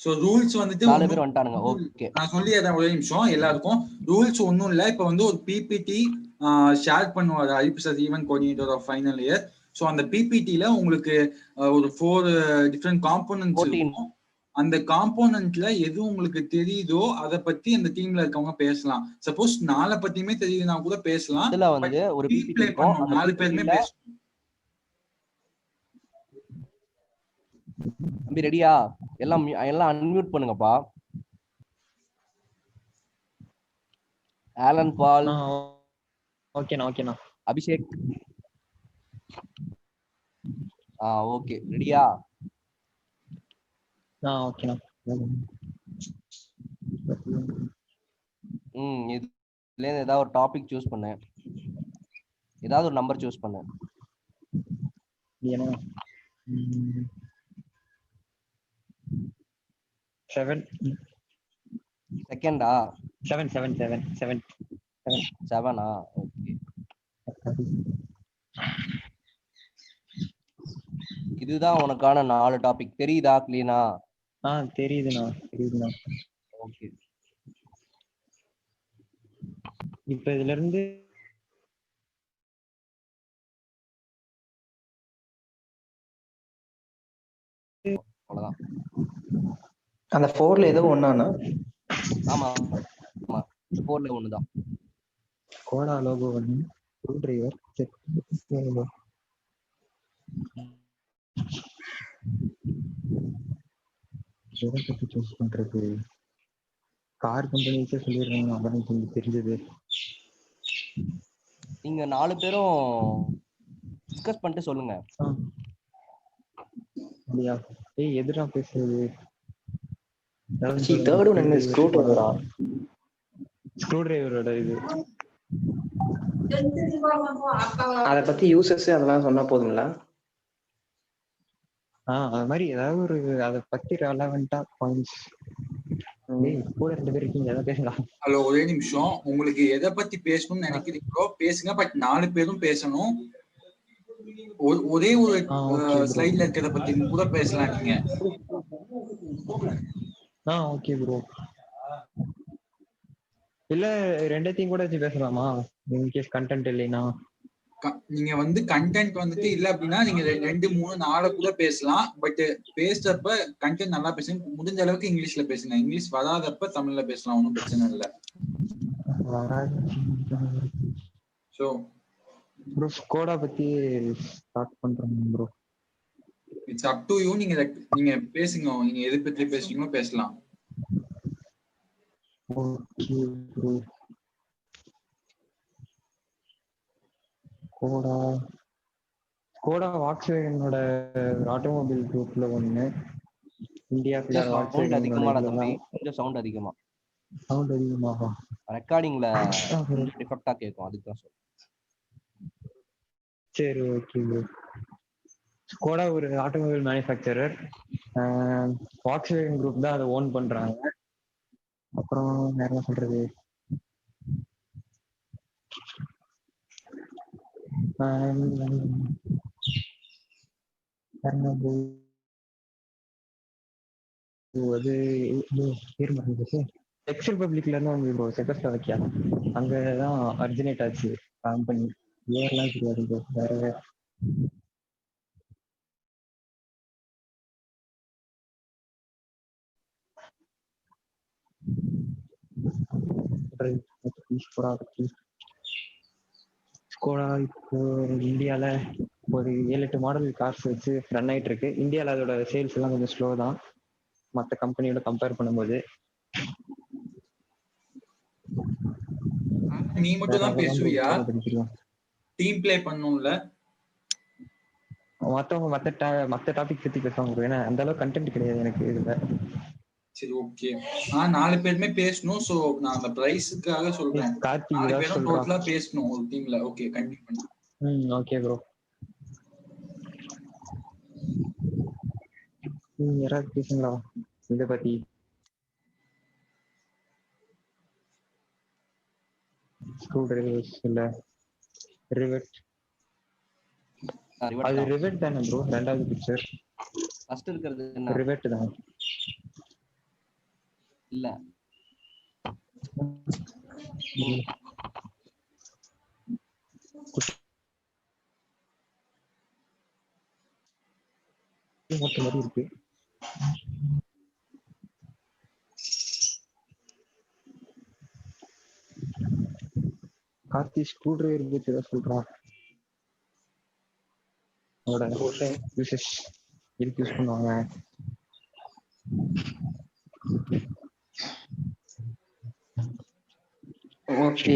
So rules வந்துட்டு 4 பேர் வந்துட்டானுங்க. ஓகே, நான் சொல்லிடுறேன் ஒரே நிமிஷம். எல்லாருக்கும் ரூல்ஸ் ஒன்றும் இல்லை. இப்போ வந்து ஒரு பிபிடி ஷேர் பண்ணுவார் IP sir, event coordinator of final year. So அந்த பிபிடியில் உங்களுக்கு ஒரு 4 டிஃப்ரெண்ட் காம்போனன்ட்ஸ் இருக்கும். அந்த காம்போனன்ட்ல எது உங்களுக்கு தெரியுதோ அதை பத்தி அந்த டீம்ல இருக்கவங்க பேசலாம். சப்போஸ் நாளை பத்தியுமே தெரியுதுன்னா கூட பேசலாம். அதுல வந்து ஒரு டீம் பிளே பண்ணணும், 4 பேருமே பேசணும். தம்பி ரெடியா? எல்லாம் அன்மியூட் பண்ணுங்கப்பா. ஆலன் பால். ஓகேண்ணா. அபிஷேக். ஓகே, ரெடியா? ஓகேண்ணா. இதுல ஏதாவது ஒரு டாபிக் சூஸ் பண்ணு. ஏதாவது ஒரு நம்பர் சூஸ் பண்ணு. 7 செகண்டா? 7. 7ஆ? ஓகே. இதுதான் உனக்கான 4 டாபிக். தெரியுதா கிளீனா? தெரியுதுண்ணா. ஓகே. இப்ப இதுல இருந்து அவ்வளவுதான். அந்த 4ல ஏதோ ஒண்ணானா? ஆமா, 4ல ஒண்ணுதான். கோடா லோகோ ஒண்ணு, ஸ்க்ரூ டிரைவர், எதை பத்தி சூஸ் பண்றது? கார் கம்பெனிஸே சொல்லிடுறாங்க, அதான் கொஞ்சம் தெரிஞ்சது. நீங்க 4 பேரும் டிஸ்கஸ் பண்ணிட்டு சொல்லுங்க. அப்படியா? எதுடா பேசுறது? தேர்ட் ஒன் என்ன? ஸ்க்ரூ டிரைவரா? ஸ்க்ரூ டிரைவரோட இது. அத பத்தி யூசஸ் அதெல்லாம் சொன்னா போதுங்களா? அது மாதிரி ஏதாவது ஒரு அதை பத்தி ரெலவெண்டா பாயிண்ட்ஸ். கூட 2 பேர் இருக்கீங்க, எதை பேசலாம்? ஹலோ, ஒரே நிமிஷம். உங்களுக்கு எதை பத்தி பேசணும்னு நினைக்கிறீங்களோ பேசுங்க. பட் 4 பேரும் பேசணும். ஒரே ஒரு ஸ்லைட்ல இருக்கிறத பத்தி கூட பேசலாம் நீங்க. Okay bro. இல்ல ரெண்டத்தையும் கூட வச்சு பேசலாமா? இன்கேஸ் கண்டென்ட் இல்லைன்னா நீங்க வந்து கண்டென்ட் வந்துட்டு இல்ல அப்படின்னா நீங்க 2, 3, 4 கூட பேசலாம். பட் பேசுறப்ப கண்டென்ட் நல்லா பேசுங்க. முடிஞ்ச அளவுக்கு இங்கிலீஷ்ல பேசுங்க. இங்கிலீஷ் வராதப்ப தமிழ்ல பேசலாம், ஒன்றும் பிரச்சனை இல்லை. சோ ப்ரோ கோடா பத்தி ஸ்டார்ட் பண்றோம் bro. It's up to you. நீங்க பேசுங்க. நீங்க எது பத்தி பேசுறீங்களோ பேசலாம். Okay bro. கோடா வாக்ஸ்வேகனோட ஆட்டோமொபைல் குரூப்ல ஒண்ணு. இந்தியாக்குள்ள சவுண்ட் அதிகமா தம்பி, கொஞ்சம் சவுண்ட் அதிகமா. சவுண்ட் அதிகமாகா? ரெக்கார்டிங்ல டிஃபெக்ட்டா கேட்கும், அதுக்கு தான் சொல்றேன். சரி, ஓகே ப்ரோ. ஸ்கோடா ஒரு ஆட்டோமொபைல் மேனுஃபேக்சரர். வாக்ஸ்வேகன் குரூப் தான் அதை ஓன் பண்றாங்க. அப்புறம் வேற என்ன சொல்றது? அது செக் ரிபப்ளிக்ல இருந்து வந்து ப்ரோ செக்கோஸ்லோவாக்கியா அங்கதான் அரிஜினேட் ஆச்சு கம்பெனி. ஏர்லாம் தெரியாது ப்ரோ. வேற ஸ்கோடா இப்போ இந்தியால ஒரு 7-8 மாடல் கார்ஸ் வச்சு ரன் ஆயிட்டு இருக்கு. இந்தியாவில் அதோட சேல்ஸ் எல்லாம் கொஞ்சம் ஸ்லோ தான் மற்ற கம்பெனியோட கம்பேர் பண்ணும்போது. நீ மட்டும் தான் பேசுவியா? Team play பண்ணும்ல. மத்தவங்க மத்த டாபிக் பத்தி பேசுவாங்க. ஏன்னா அந்த அளவுக்கு கண்டென்ட் கிடையாது எனக்கு இதுல. சரி, ஓகே. 4 பேருமே பேசணும். சோ நான் அந்த பிரைஸ்க்காக சொல்றேன். 4 பேரும் டோட்டலா பேசணும் ஒரு டீம்ல. ஓகே, கண்டினியூ பண்ணு. Okay bro. யாராவது பேசுங்களா இத பத்தி? ஸ்க்ரூ டிரைவர்ஸ் இல்ல ரிவெட். அது ரிவெட் தானே ப்ரோ? ரெண்டாவது பிக்சர் ஃபர்ஸ்ட் இருக்குது என்ன? ரிவெட் தான். இல்ல மொத்த மாதிரி இருக்கு. கார்த்தி ஸ்க்ரூ டிரைவர் பத்தி ஏதாவது சொல்றான். அதோட யூசஸ் எதுக்கு யூஸ் பண்ணுவாங்க? ஓகே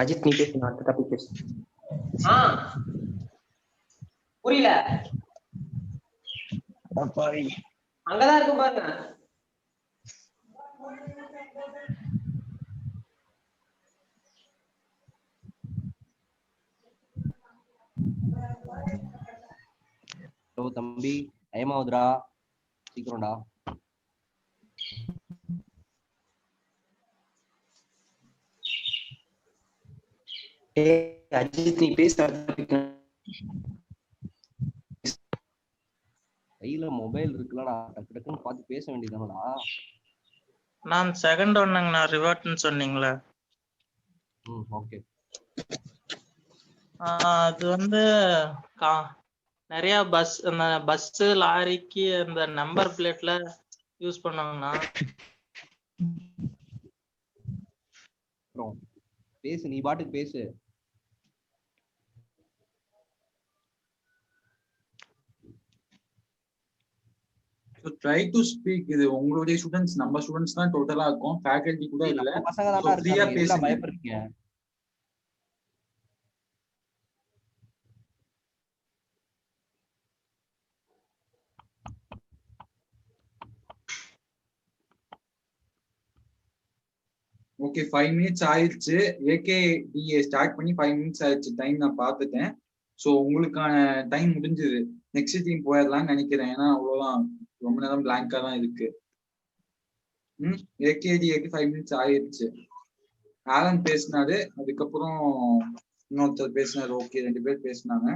அஜித், நீ பேசு, அடுத்த டாபிக் பேசு. புரியல. அப்பாவி. அங்கதான் இருக்கும் பாருங்க. தம்பி டைம் ஆகுதுடா, சீக்கிரம்டா. அஜித், நீ பேசு, அடுத்த டாபிக். கையில மொபைல் இருக்குல்லடா, டக்கு டக்குன்னு பார்த்து பேச வேண்டியதானடா. நான் செகண்ட் ஒன்னுங்க, நான் ரிவர்ட்னு சொன்னீங்களே. ஓகே. அது வந்து நிறைய பஸ் லாரிக்கு அந்த நம்பர் பிளேட்ல யூஸ் பண்ணுவாங்கண்ணா. பேசு, நீ பாட்டுக்கு பேசு. So try to speak. இது உங்களுடைய ஸ்டூடண்ட்ஸ், நம்ம ஸ்டூடண்ட்ஸ் தான் டோட்டலா இருக்கும், ஃபேக்கல்டி கூட இல்ல. பசங்க தான் ஃப்ரீயா இருக்காங்க, பேசுங்க. பயப்படுறீங்க. ஓகே 5 minutes ஆயிடுச்சு. ஏகேடிஏ ஸ்டார்ட் பண்ணி 5 minutes ஆயிடுச்சு. டைம் நான் பார்த்துட்டேன். ஸோ உங்களுக்கான டைம் முடிஞ்சது. நெக்ஸ்ட் டீம் போயிடலாம்னு நினைக்கிறேன், ஏன்னா அவ்வளோதான், ரொம்ப நேரம் பிளாங்கா தான் இருக்கு. ஏகேடிஏக்கு 5 minutes ஆயிடுச்சு. ஆலன் பேசினாரு, அதுக்கப்புறம் இன்னொருத்தர் பேசினாரு. ஓகே, 2 பேர் பேசினாங்க.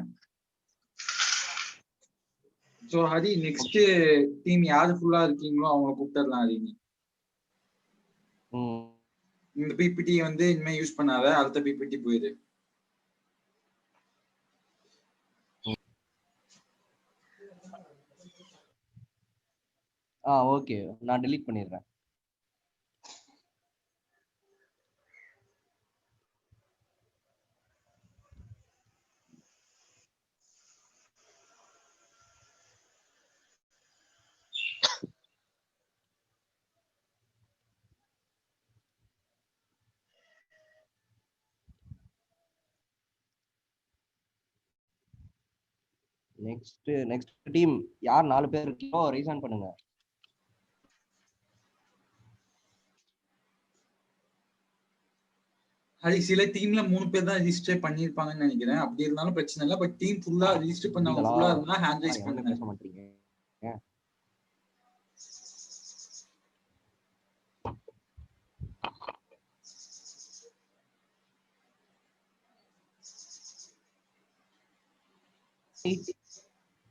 ஸோ ஹரி, நெக்ஸ்ட் டீம் யாரு ஃபுல்லா இருக்கீங்களோ அவங்க கூப்பிட்டுடலாம். ஹரி, நீ இந்த பிபிடி வந்து இனிமே யூஸ் பண்ணாத, அடுத்த பிபிடி போயிடு. ஓகே, நான் டெலீட் பண்ணிடுறேன். நெக்ஸ்ட் டீம் யார் 4 பேர் இருக்கீங்களோ ரீசன் பண்ணுங்க. அது சில டீம்ல 3 பேர் தான் ரெஜிஸ்டர் பண்ணிருப்பாங்கன்னு நினைக்கிறேன். அப்படி இருந்தாலும் பிரச்சனை இல்லை. பட் டீம் ஃபுல்லா ரெஜிஸ்டர் பண்ணவங்க ஃபுல்லா இருந்தா ஹேண்ட் ரைஸ் பண்ணுங்க. பேச மாட்டீங்க.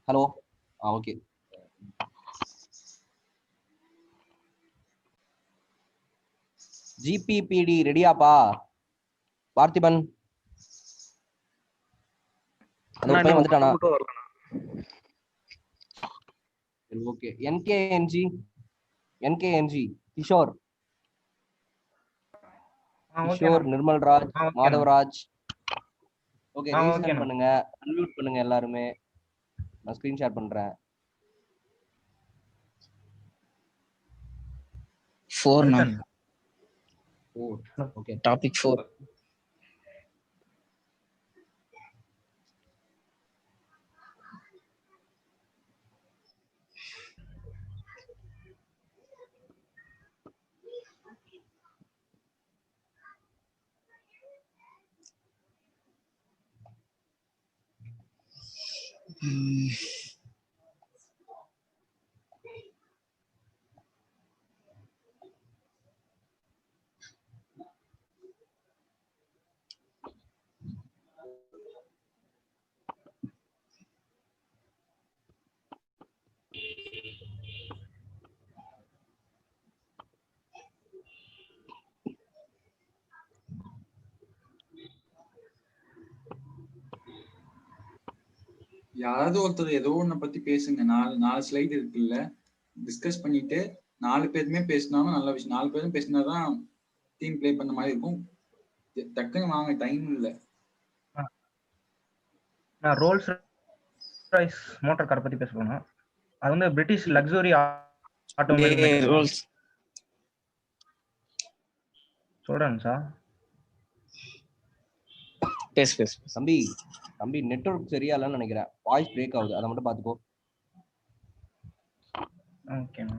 Hello, okay. ஜிபிபிடி ரெடியாப்பா பார்த்திபன்? அந்த பையன் வந்துட்டானா? ஓகே. என்கேஎன்ஜி கிஷோர், நிர்மல்ராஜ், மாதவராஜ். ஓகே, ரெஜிஸ்டர் பண்ணுங்க, அன்மியூட் பண்ணுங்க எல்லாருமே. நான் ஸ்கிரீன் ஷேர் பண்றேன். 4 நான். Okay, topic 4. யாராவது ஒருத்தர் ஏதோ ஒன்ன பத்தி பேசுங்க. 4 ஸ்லைடு இருக்குல்ல, டிஸ்கஸ் பண்ணிட்டு 4 பேருமே பேசினாலும் நல்ல விஷயம். 4 பேரும் பேசினாதான் டீம் ப்ளே பண்ண மாதிரி இருக்கும். டக்குன்னு வாங்க, டைம் இல்ல. நான் ரோல்ஸ் ராய்ஸ் மோட்டார் கார் பத்தி பேச போனோம். அது வந்து பிரிட்டிஷ் லக்ஸுரி ஆட்டோமொபைல். சொல்றேன் சார். தம்பி நெட்வொர்க் சரியா இல்லைன்னு நினைக்கிறேன். வாய்ஸ் பிரேக் ஆகுது, அதை மட்டும் பாத்துக்கோ. ஓகேண்ணா.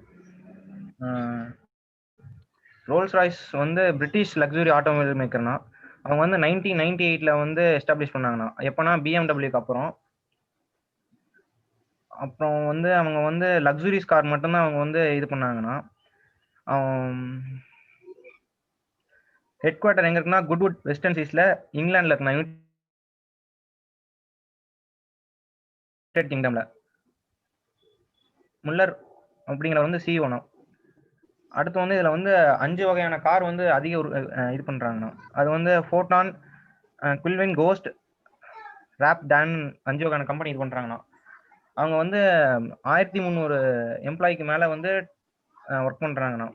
ரோல்ஸ் ராய்ஸ் வந்து பிரிட்டிஷ் லக்ஸுரி ஆட்டோமொபைல் மேக்கர்னா. அவங்க வந்து 1998 வந்து எஸ்டாப்ளிஷ் பண்ணாங்கண்ணா. எப்போனா பிஎம்டபிள்யூக்கு அப்புறம் வந்து அவங்க வந்து லக்ஸுரிஸ் கார் மட்டும்தான் அவங்க வந்து இது பண்ணாங்கண்ணா. ஹெட் குவார்ட்டர் எங்க இருக்குன்னா குட்வுட் வெஸ்டர்ன் சீஸ்ல இங்கிலாந்துல இருக்குண்ணா, யுனைடெட் கிங்டம்ல. முல்லர் அப்படிங்கிற வந்து சிஇஓண்ணா. அடுத்து வந்து இதுல வந்து 5 வகையான கார் வந்து அதிக இது பண்றாங்கண்ணா. அது வந்து ஃபோட்டான், குல்வின், கோஸ்ட், ராப், டான் 5 வகையான கம்பெனி இது பண்றாங்கண்ணா. அவங்க வந்து 1300 எம்ப்ளாய்க்கு மேல வந்து ஒர்க் பண்றாங்கண்ணா.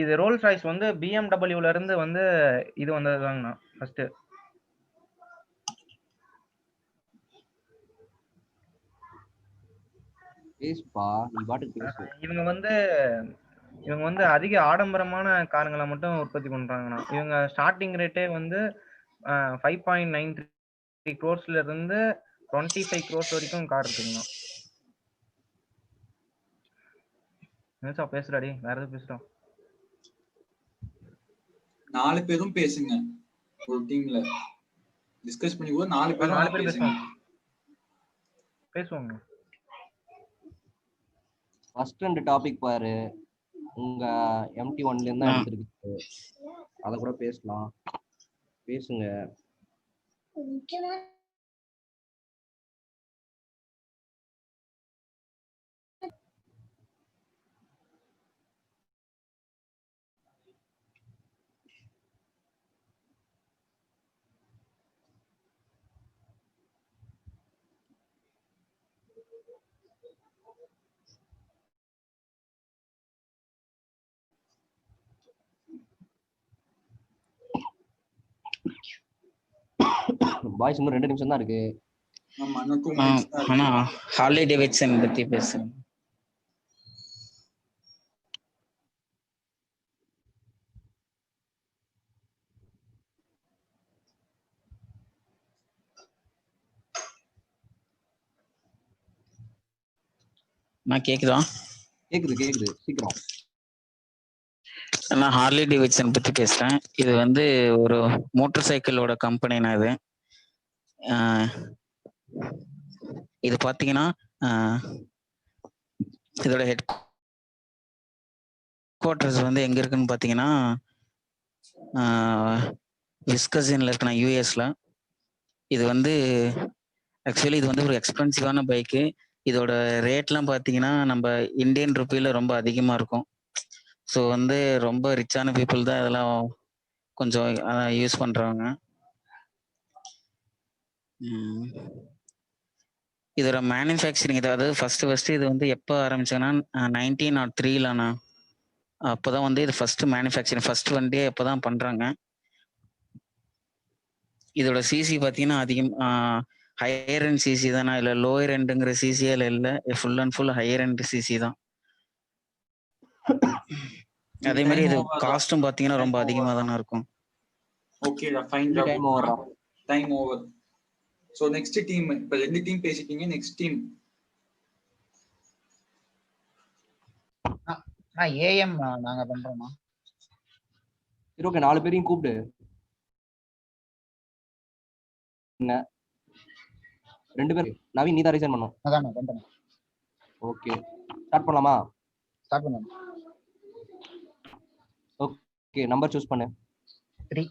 இது ரோல்ஸ் ராய்ஸ் வந்து பிஎம்டபிள்யூல இருந்து வந்து இது வந்ததுதாங்கண்ணா ஃபர்ஸ்ட். பேசுப்பா, நீ பாட்டுக்கு பேசு. இவங்க வந்து அதிக ஆடம்பரமான காருங்களை மட்டும் உற்பத்தி பண்றாங்கண்ணா. இவங்க ஸ்டார்டிங் ரேட்டே வந்து 5.93 crores இருந்து 25 crores வரைக்கும் கார் இருக்குங்கண்ணா. என்னச்சா பேசுறாடி, வேற எதுவும் பேசுறோம்? 4 பேரும் பேசுங்க. ஒரு டீம்ல டிஸ்கஸ் பண்ணி கூட 4 பேரும் பேசுவாங்க. ஃபர்ஸ்ட் 2 டாபிக் பாரு, உங்க MT1ல இருந்து தான் எடுத்துருக்கு. அத கூட பேசலாம், பேசுங்க. பாய்ஸ் இன்னும் 2 நிமிஷம் தான் இருக்கு. ஆனா ஹார்லி டேவிட்சன் பத்தி பேசுறேன். நான் கேக்குதா? கேக்குது சீக்கிரம். நான் ஹார்லி டேவிட்சன் பத்தி பேசுறேன். இது வந்து ஒரு மோட்டார் சைக்கிளோட கம்பெனினா இது பாத்தீங்கன்னா இதோட ஹெட் குவார்டர்ஸ் வந்து எங்க இருக்குன்னு பாத்தீங்கன்னா விஸ்கசின்ல இருக்குண்ணா, யூஎஸ்ல. இது வந்து ஆக்சுவலி இது வந்து ஒரு எக்ஸ்பென்சிவான பைக்கு. இதோட ரேட்லாம் பார்த்தீங்கன்னா நம்ம இந்தியன் ருப்பியில் ரொம்ப அதிகமாக இருக்கும். ஸோ வந்து ரொம்ப ரிச்சான பீப்புள் தான் இதெல்லாம் கொஞ்சம் யூஸ் பண்ணுறவங்க. இதோட மேனுஃபேக்சரிங், அதாவது ஃபர்ஸ்ட் இது வந்து எப்போ ஆரம்பிச்சாங்கன்னா 1903 அப்போதான் வந்து இது ஃபர்ஸ்ட் மேனுஃபேக்சரிங், ஃபர்ஸ்ட் வண்டியே அப்போ தான் பண்ணுறாங்க. இதோட சிசி பார்த்தீங்கன்னா அதிகம் ஹையர் எண்ட் சிசி தானா, இல்லை லோயர் எண்டுங்கிற சிசிஎல் இல்லை, full and full higher end CC தான். அதே மாதிரி இது காஸ்டும் பார்த்தீங்கன்னா ரொம்ப அதிகமாக தானே இருக்கும். Okay, fine. Time over. So next team, இப்போ 2 டீம் பேசிட்டீங்க. நெக்ஸ்ட் டீம் ஏஎம் நாங்க பண்றோமா? சரி, ஓகே, 4 பேரையும் கூப்பிடு. 2 பேர். நவீன், நீ தான் ரிசைன் பண்ணணும். அதான் நான் பண்றேன். ஓகே, ஸ்டார்ட் பண்ணலாமா? ஸ்டார்ட் பண்ணலாம். ஓகே, நம்பர் சூஸ் பண்ணு. 3.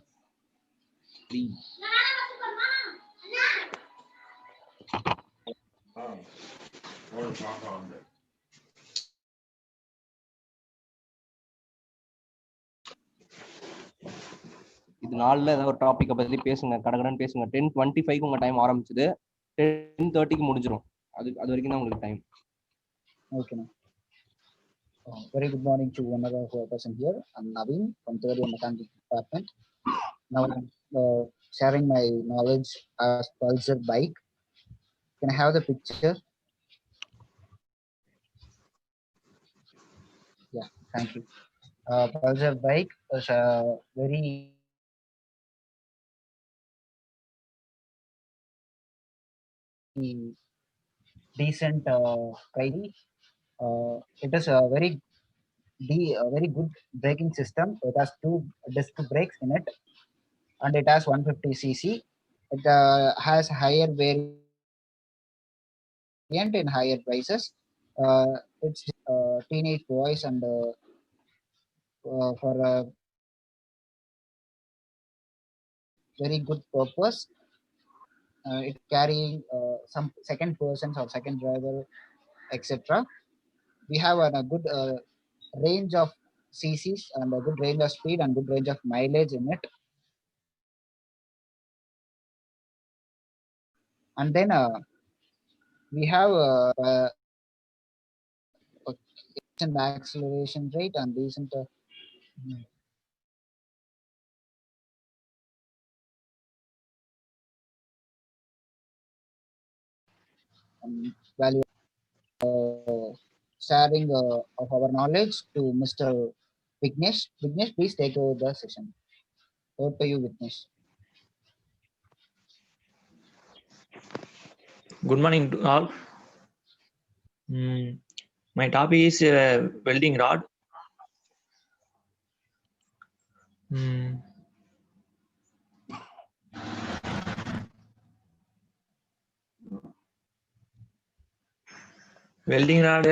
இது 4ல ஏதாவது ஒரு டாபிக் பத்தி பேசுங்க, கடகடன்னு பேசுங்க. 10:25 உங்க டைம் ஆரம்பிச்சது. 10:30க்கு முடிஞ்சிரும். அது வரைக்கும் தான் உங்களுக்கு time. Okay, ma'am. Very good morning to another person here. I'm Naveen from third year mechanical department. Now I'm sharing my knowledge as Pulsar bike. Can I have the picture? Yeah, thank you. Pulsar bike is a very decent price. It is a very good braking system. It has 2 disc brakes in it, and it has 150 cc. It has higher variant in higher prices. It's teenage boys and for a very good purpose. It carrying some second persons or second driver, etc. We have a good range of cc's and a good range of speed and good range of mileage in it. And then we have decent acceleration rate and decent value sharing of our knowledge to Mr. Vignesh. Vignesh, please take over the session. Over to you, Vignesh. Good morning to all. My topic is welding rod. Welding rod.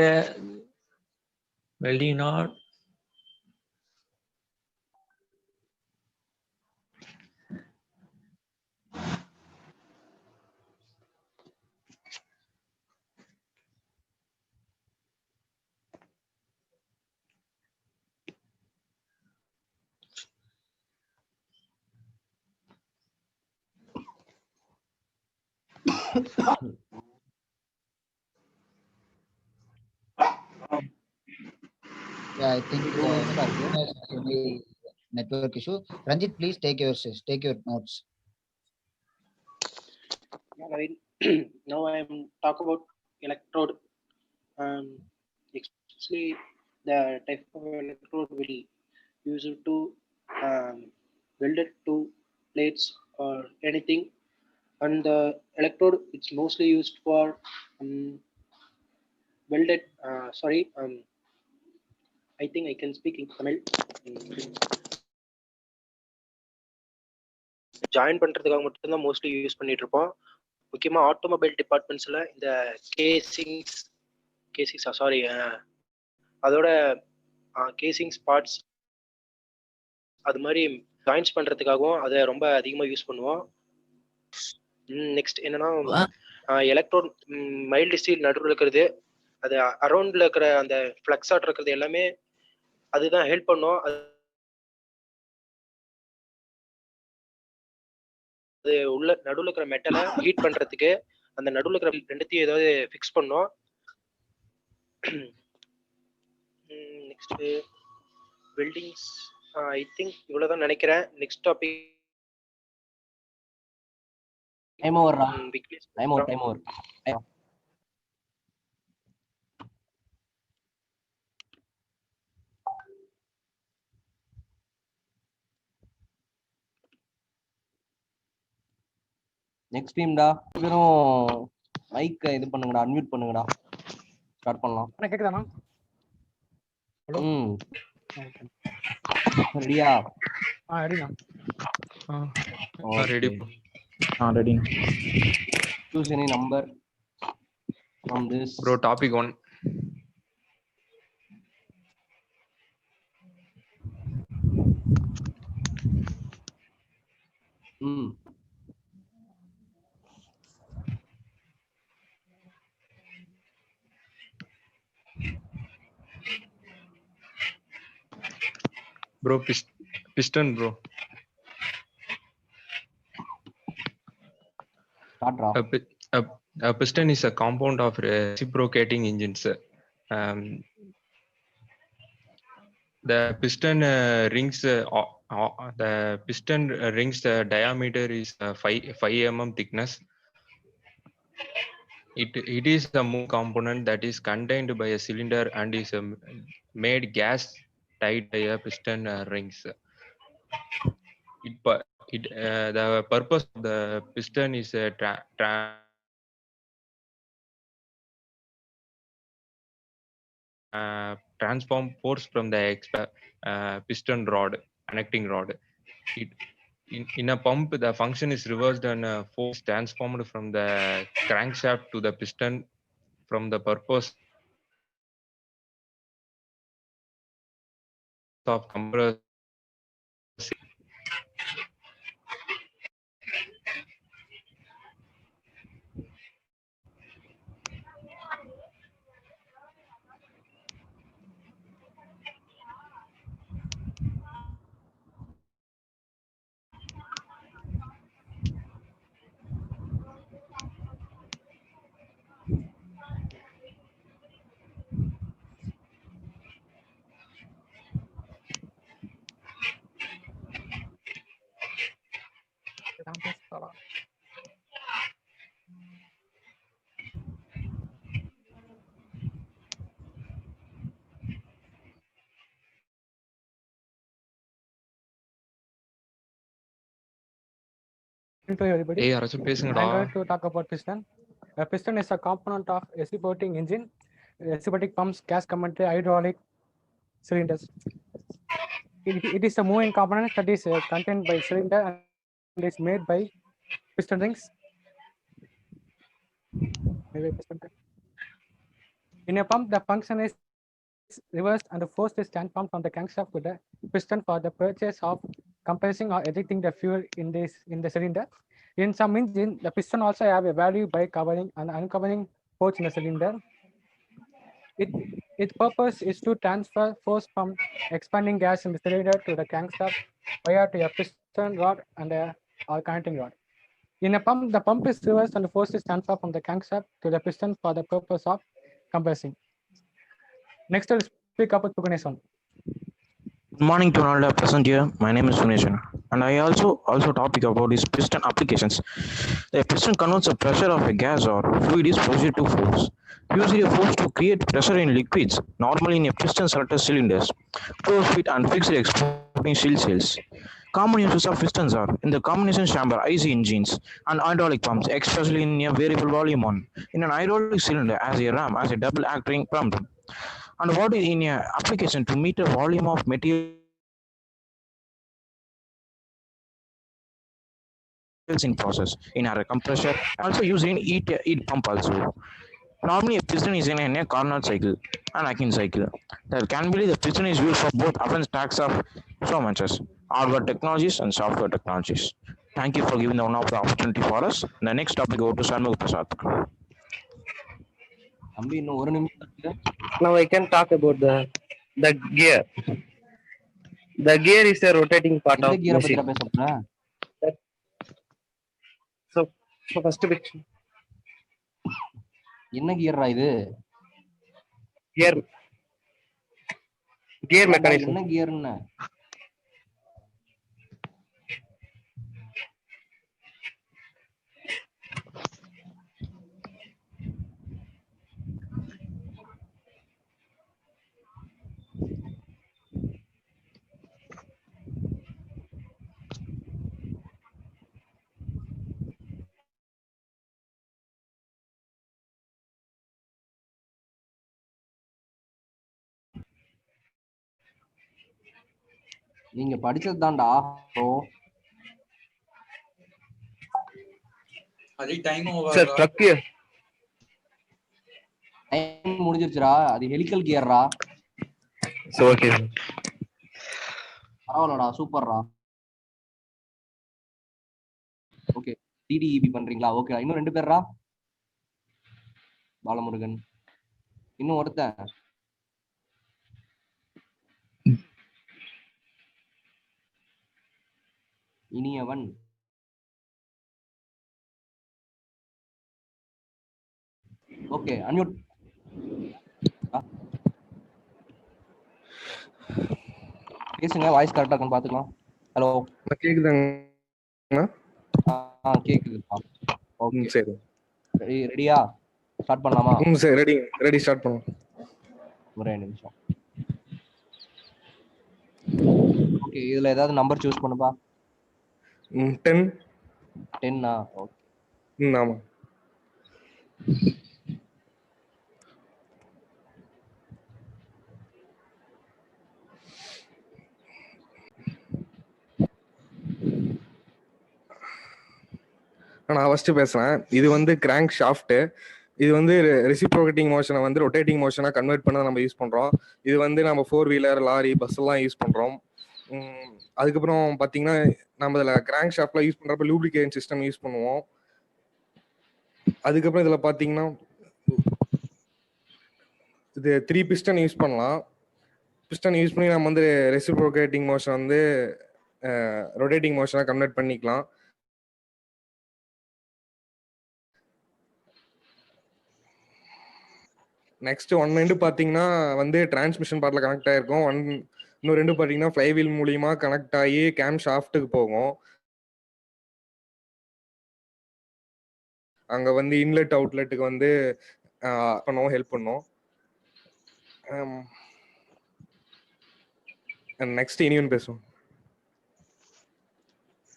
Yeah, I think network issue. Ranjit, please take your notes. Yeah, Naveen. Now I am talk about electrode. Especially the type of electrode will use it to weld it to plates or anything. And the electrode it's mostly used for welded. I think I can speak in Tamil. Join பண்றதுக்காக மட்டும்தான் mostly use பண்ணிட்டு இருப்போம். முக்கியமா automobile டிபார்ட்மெண்ட்ஸ்ல இந்த அதோட கேசிங்ஸ் parts அது மாதிரி joints பண்றதுக்காகவும் அதை ரொம்ப அதிகமா யூஸ் பண்ணுவோம். நெக்ஸ்ட் என்னன்னா எலக்ட்ரோட் மைல்டு ஸ்டீல் நடுவில் இருக்கிறது, அது அரௌண்ட்ல இருக்கிற அந்த ஃபிளக்ஸ் ஆட் இருக்கிறது எல்லாமே அதுதான் ஹெல்ப் பண்ணும். அது உள்ள நடுவில் இருக்கிற மெட்டலை ஹீட் பண்றதுக்கு அந்த நடுவில் இருக்கிற ரெண்டுத்தையும் ஏதாவது ஃபிக்ஸ் பண்ணும். நெக்ஸ்ட் வெல்டிங்ஸ் ஐ திங்க் இவ்வளவுதான் நினைக்கிறேன். Next topic time over. Next டீம்டா வெறும் மைக் இது பண்ணுங்கடா, அன்மியூட் பண்ணுங்கடா. ஸ்டார்ட் பண்ணலாம். கேக்குதாண்ணா? ரெடியா? ரெடிண்ணா. Ready. Ready. Choose any number from this. Bro, topic 1. Bro, piston bro. Start, bro. A A piston is a compound of reciprocating engines. Um, the piston rings the piston rings diameter is 5 mm thickness. It is a moving component that is contained by a cylinder and is made gas tied by a piston rings. The purpose of the piston is transform force from the piston rod, connecting rod. It, in a pump, the function is reversed and force transformed from the crankshaft to the piston from the purpose of compressing. To everybody. ஏய் யாராச்சும் பேசுங்கடா. I'm going to talk about piston. A piston is a component of reciprocating engine, reciprocating pumps, gas converter, hydraulic cylinders. It is a moving component that is contained by cylinder and is made by piston rings. In a pump, the function is reversed and the force is transformed from the crankshaft to the piston for the purchase of compressing or ejecting the fuel in the cylinder. In some engine, the piston also have a value by covering and uncovering ports in the cylinder. Its purpose is to transfer force from expanding gas in the cylinder to the crankshaft via to a piston rod and or connecting rod. In a pump, the pump is reversed and the force is transferred from the crankshaft to the piston for the purpose of compressing. Next, I'll speak about Puganesan. Good morning to all present here. My name is Suneshan, and I also topic about is piston applications. The piston converts the pressure of a gas or fluid is positive to force. Usually a force to create pressure in liquids, normally in a piston selector cylinders, close fit and fixed exporting steel cells. Common uses of pistons are in the combination chamber IC engines and hydraulic pumps, especially in a variable volume one, in an hydraulic cylinder as a ram as a double acting pump. And what is in a application to meter volume of materials in process in a compressor, also used in heat pump also. Normally a piston is in a Carnot cycle and Akin cycle. That can be the piston is used for both advanced stacks of so much as hardware technologies and software technologies. Thank you for giving the one of the opportunity for us. The next topic go to Shanmugh Prasad. தம்பி இன்னும் ஒரு நிமிஷம் இருக்கு. Now I can talk about the gear. The gear is a rotating part எந்த of கியரை machine. பத்தியா பேச போற? So first bit. என்ன கியர்ரா இது? Gear mechanism. என்ன கியர்னு? நீங்க படிச்சது தான்டா. அது டைம் ஓவர். சார் ட்ரக் கியர். டைம் முடிஞ்சிருச்சுடா. அது ஹெலிக்கல் கியர்ரா. So okay. பரவாயில்லடா, சூப்பர்ரா. ஓகே, டிடிஇபி பண்றீங்களா? ஓகே, இன்னும் 2 பேர்ரா. பாலமுருகன், இன்னும் ஒருத்தன் இனியவன். Okay unmute. பேசுங்க, வாய்ஸ் கரெக்டா இருக்கான்னு பாத்துக்கலாம். ஹலோ கேக்குதாங்க? கேக்குதுப்பா. ஓகே சரி. ரெடியா ஸ்டார்ட் பண்ணலாமா? சரி, ரெடி ஸ்டார்ட் பண்ணுவோம். ஒரே நிமிஷம். ஓகே, இதுல ஏதாவது நம்பர் சூஸ் பண்ணுப்பா. 10. 10ஆ? ஓகே. ஆமா. நான் ஃபர்ஸ்ட் பேசுறேன். இது வந்து கிராங்க் ஷாஃப்ட். இது வந்து ரெசிப்ரோகேட்டிங் மோஷனை வந்து ரொட்டேட்டிங் மோஷனா கன்வெர்ட் பண்ண நம்ம யூஸ் பண்றோம். இது வந்து நம்ம 4 வீலர், லாரி, பஸ் எல்லாம் யூஸ் பண்றோம். அதுக்கப்புறம் பாத்தீங்கன்னா நம்ம இதுல கிராங்க் ஷாஃப்ட்ல யூஸ் பண்றப்ப லூப்ரிகேஷன் சிஸ்டம் யூஸ் பண்ணுவோம். அதுக்கப்புறம் இதுல பாத்தீங்கன்னா இது 3 பிஸ்டன் யூஸ் பண்ணலாம். பிஸ்டன் யூஸ் பண்ணி நம்ம வந்து ரெசிப்ரோகேட்டிங் மோஷன் வந்து ரொட்டேட்டிங் மோஷனா கன்வெர்ட் பண்ணிக்கலாம். நெக்ஸ்ட் 1 எண்டு பாத்தீங்கன்னா வந்து டிரான்ஸ்மிஷன் பார்ட்ல கனெக்ட் ஆயிருக்கும். இன்னும் 2 பாத்தீங்கன்னா ஃப்ளைவீல் மூலியமா கனெக்ட் ஆகி கேம் ஷாஃப்ட்டுக்கு போகும். அங்க வந்து இன்லெட் அவுட்லெட்டுக்கு வந்து பண்ணுவோம், ஹெல்ப் பண்ணும். நெக்ஸ்ட் இனியன் பேசுவோம்.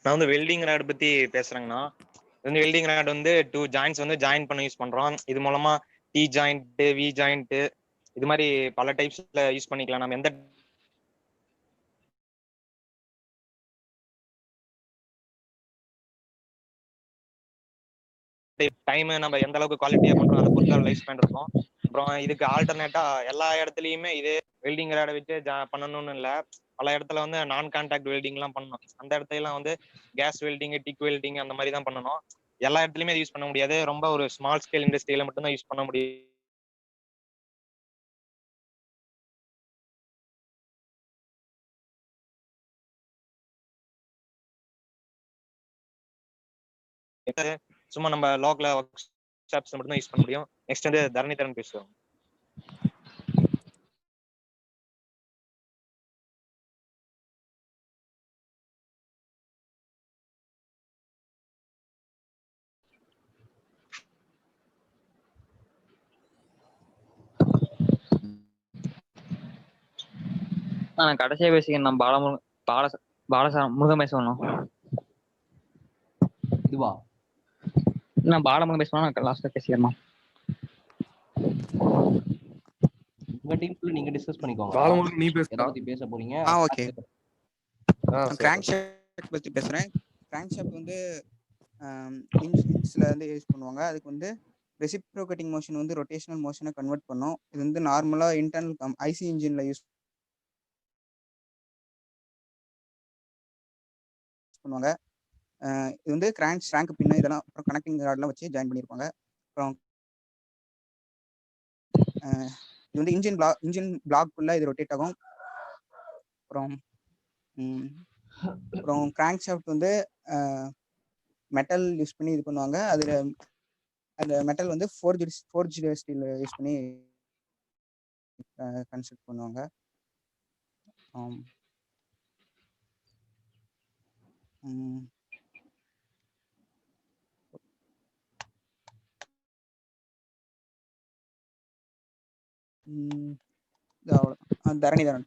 நான் வந்து வெல்டிங் ராட் பத்தி பேசுறேங்கண்ணா. இது வந்து வெல்டிங் ராட் வந்து 2 ஜாயிண்ட்ஸ் வந்து ஜாயின் பண்ண யூஸ் பண்றோம். இது மூலமா டி ஜாயிண்ட், வி ஜாயிண்ட் இது மாதிரி பல டைப்ஸ்ல யூஸ் பண்ணிக்கலாம். நம்ம எந்த டைம் நம்ம எந்த அளவுக்கு குவாலிட்டியா பண்றோம் அதை பொறுத்து லைஃப் ஸ்பேன் இருக்கும். அப்புறம் இதுக்கு ஆல்டர்னேட்டா எல்லா இடத்துலயுமே இது வெல்டிங் ராடை வச்சு பண்ணணும்னு இல்லை. பல இடத்துல வந்து நான் கான்டாக்ட் வெல்டிங் எல்லாம் பண்ணணும். அந்த இடத்துல எல்லாம் வந்து கேஸ் வெல்டிங், டிக் வெல்டிங் அந்த மாதிரி தான் பண்ணணும். எல்லா இடத்துலயுமே யூஸ் பண்ண முடியாது. ரொம்ப ஒரு ஸ்மால் ஸ்கேல் இண்டஸ்ட்ரியில மட்டும்தான் யூஸ் பண்ண முடியும். சும்மா நம்ம லோக்கல் ஒர்க் ஷாப்ஸ் மட்டும் தான் யூஸ் பண்ண முடியும். நெக்ஸ்ட் வந்து தரணிதரன் பேசுவோம். நான் கடைசியா பேசிக்கிறேன். நான் பாலமுருகன் பேசணும். இதுவா? நான் பாலமுருகன் பேசணும். நான் லாஸ்ட்ல பேசிக்கிறேன். உங்க டீம்ல நீங்க டிஸ்கஸ் பண்ணிக்கோங்க. பாலமுருகன் நீ பேசு. எதை பத்தி பேச போறீங்க? ஓகே. கிராங்க் ஷாஃப்ட் பத்தி பேசுறேன். கிராங்க் ஷாஃப்ட் வந்து இன்ஜின்ஸ்ல வந்து யூஸ் பண்ணுவாங்க. அதுக்கு வந்து ரெசிப்ரோகேட்டிங் மோஷன் வந்து ரொட்டேஷனல் மோஷனை கன்வெர்ட் பண்ணும். இது வந்து நார்மலா இன்டர்னல் ஐசி இன்ஜின்ல யூஸ் பண்ணுவாங்க. இது வந்து கிராங்க் ஷாங்க் பின்ன இதெல்லாம் அப்புறம் கனெக்டிங் ராட்லாம் வச்சு ஜாயின் பண்ணியிருப்பாங்க. அப்புறம் இது வந்து இன்ஜின் பிளாக்குள்ள இது ரொட்டேட் ஆகும். அப்புறம் கிராங்க் ஷாஃப்ட் வந்து மெட்டல் யூஸ் பண்ணி இது பண்ணுவாங்க. அதுல அந்த மெட்டல் வந்து ஃபோர்ஜ் ஸ்டீல் யூஸ் பண்ணி கன்ஸ்ட்ரக்ட் பண்ணுவாங்க. தரணிதரன்.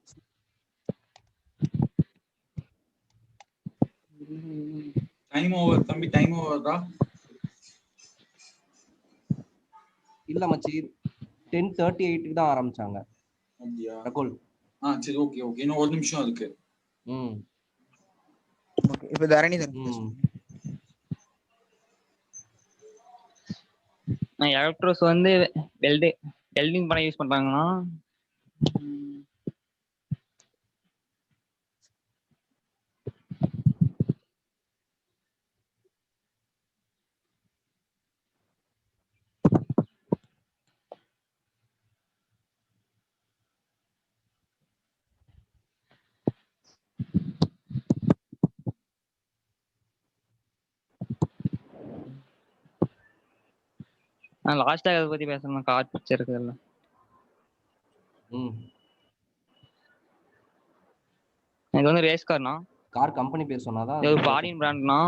டைம் ஓவர் தம்பி, டைம் ஓவர்டா. இல்ல மச்சி, 10:38க்கு தான் ஆரம்பிச்சாங்க. அப்படியா? ரகுல். சரி, ஓகே. இன்னும் ஒரு நிமிஷம் இருக்கு. ஓகே, இப்போ தரணிதரன். நான் எலக்ட்ரோஸ் வந்து வெல்டிங் பண்ண யூஸ் பண்றாங்கன்னா லாஸ்டா அதை பத்தி பேசணும். கார் பிக்சர் இருக்குல்ல. இது வந்து ரேஸ் கார்னா. கார் கம்பெனி பேர் சொன்னாதான் இது ஃபாரின் பிராண்ட்னா.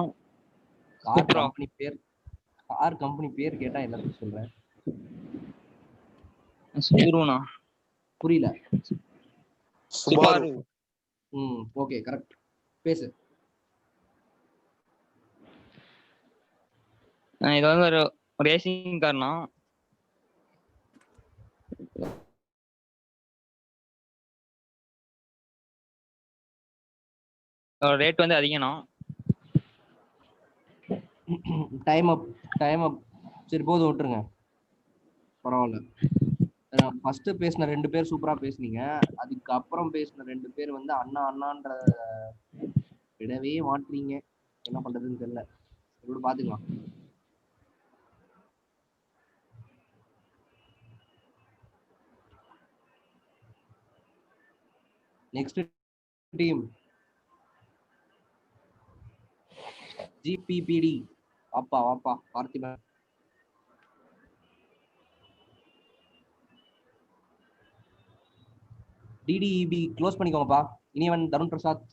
கார் கம்பெனி பேர் கேட்டா எல்லாத்தையும் சொல்றேன். சுபுருனா. புரியல. சுபாரு. Okay correct. பேசு. இது வந்து ஒரு ரேசிங் கார்னா. ரேட் வந்து அதிகம்னா. டைம் அப். சரி போதும் விட்டுருங்க, பரவாயில்ல. ஃபர்ஸ்ட் பேசின 2 பேர் சூப்பரா பேசுனீங்க. அதுக்கப்புறம் பேசின 2 பேர் வந்து அண்ணான்ற விடவே மாட்டீங்க. என்ன பண்றதுன்னு தெரியல. இப்படி பாத்துக்கலாம். நெக்ஸ்ட் டீம் ஜிபிபிடி. வாப்பா பார்த்திபன். டிடிஇபி க்ளோஸ் பண்ணிக்கோங்கப்பா. இனிவன் தருண் பிரசாத்.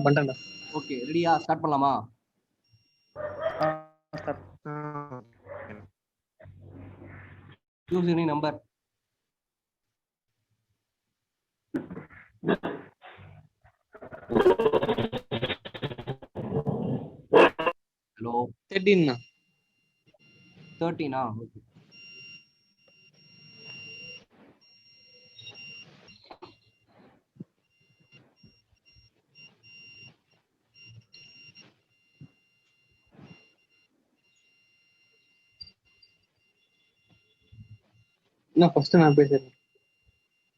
பண்றேன்டா. ஓகே ரெடியா? ஸ்டார்ட் பண்ணலாமா? Choose any number. Hello. 13. 13. Okay. First நான் பேசுறேன்.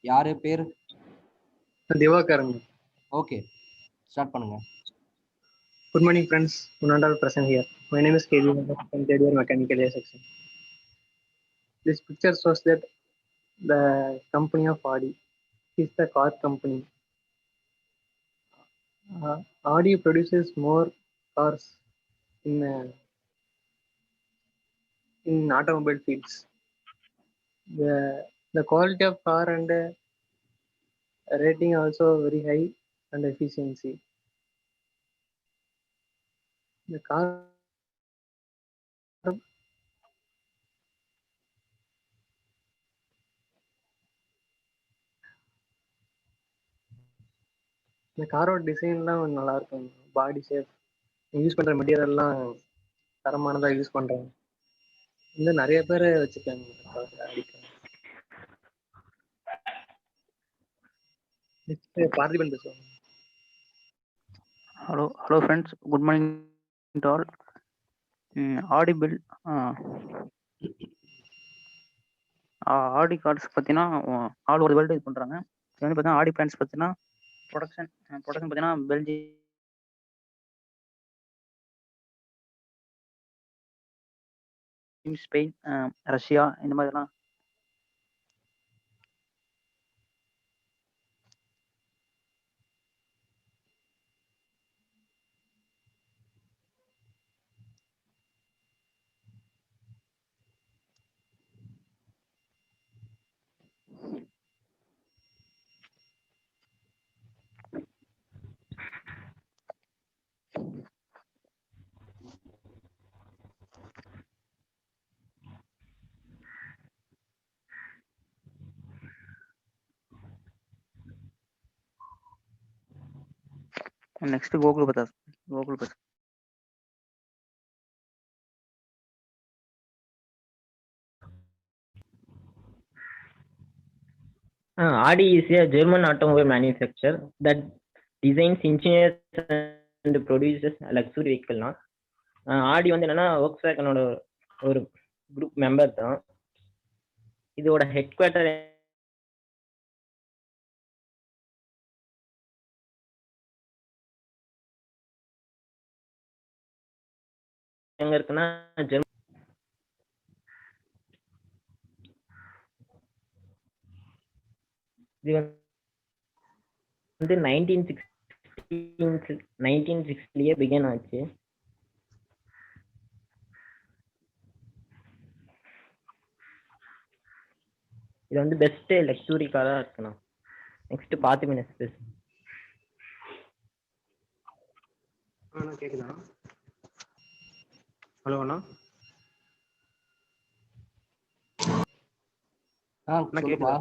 யாரு பேரு? திவாகரன். ஓகே ஸ்டார்ட் பண்ணுங்க. Good morning friends, Munandal present here. My name is KV from third year mechanical A section. This picture shows that the company of Audi is the car company. Audi produces more cars in automobile fields. The quality of car and rating also very high and efficiency. The car இந்த காரோட டிசைன்லாம் நல்லா இருக்கும். பாடி shape, use பண்ற மெட்டீரியல்லாம் தரமானதா use பண்றாங்க. இன்னும் நிறைய பேர் வச்சிருக்காங்க. பார்த்திபன் பேசுவாங்க. Hello friends, good morning to all. Audi build Aadi cars பார்த்தீங்கன்னா ஆல் ஓவர் வேர்ல்டு இது பண்ணுறாங்க. இது வந்து பார்த்தீங்கன்னா ஆடி பிராண்ட்ஸ் பார்த்தீங்கன்னா ப்ரொடக்ஷன் பார்த்தீங்கன்னா பெல்ஜியம், ஸ்பெயின், ரஷ்யா இந்த மாதிரிலாம். Next Gokul Prasad. Audi is a German automobile manufacturer that designs, engineers and produces luxury vehicle. Audi வந்து என்னன்னா Volkswagenோட ஒரு குரூப் மெம்பர் தான். இதோட ஹெட் குவார்ட்டர் எங்க இருக்குன்னா இது வந்து 1960 பிகின் ஆச்சு. இது வந்து பெஸ்ட் லக்ஸுரி காரா இருக்குண்ணா. நெக்ஸ்ட் பாத்திமினஸ் பேசு. கேக்குதா? ஹலோ அண்ணா. சொல்லுப்பா.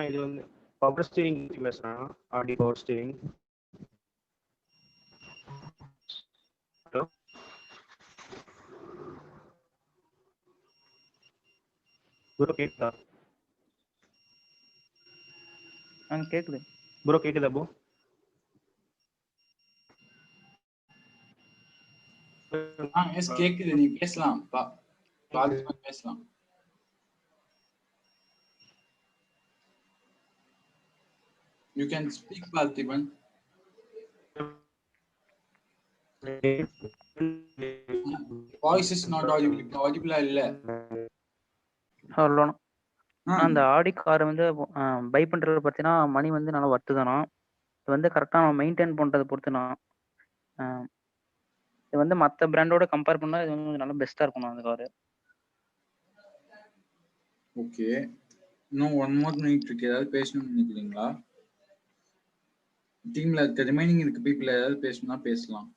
இது வந்து பவர் ஸ்டீரிங் பேசுறேன். ஆடி பவர் ஸ்டீரிங். ஹலோ ப்ரோ கேக்குதா? கேக்குது ப்ரோ கேக்குதா ப்ரோ? எஸ் கேக்குது, நீ பேசலாம். பேசலாம். You can speak, Parthiban. Voice is not audible. Audible இல்ல. ஹலோ. அந்த ஆடி கார் வந்து பை பண்றது பார்த்தீங்கன்னா மணி வந்து நல்லா வர்த்துதானா. இது வந்து கரெக்டாக மெயின்டைன் பண்ணுறதை பொறுத்துனா. இது வந்து மற்ற பிராண்டோட கம்பேர் பண்ணால் இது வந்து நல்லா பெஸ்ட்டாக இருக்கணும் அந்த காரு. ஓகே, இன்னும் 1 more minute இருக்கு. ஏதாவது பேசணும்னு நினைக்கிறீங்களா? டீம்ல இருக்க ரிமைனிங் இருக்க பீப்புள் ஏதாவது பேசணும்னா பேசலாம்.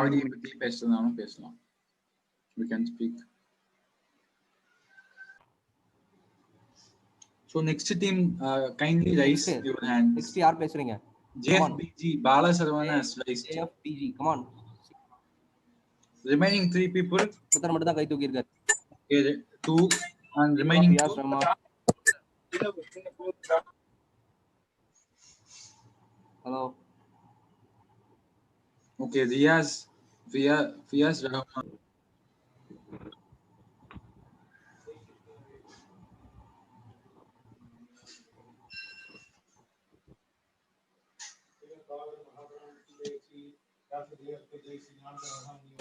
ஆடியோ பத்தி பேசுறதுனாலும் பேசலாம். We can speak. So next team, kindly raise your hands. Next யார் பேசுறீங்க? JFBG Bala Sarvana has raised. JFBG, come on. Remaining 3 people. ஒருத்தர் மட்டும் தான் கை தூக்கி இருக்காரு. Okay, 2 and remaining 2. Hello. Okay, Riaz Rahman.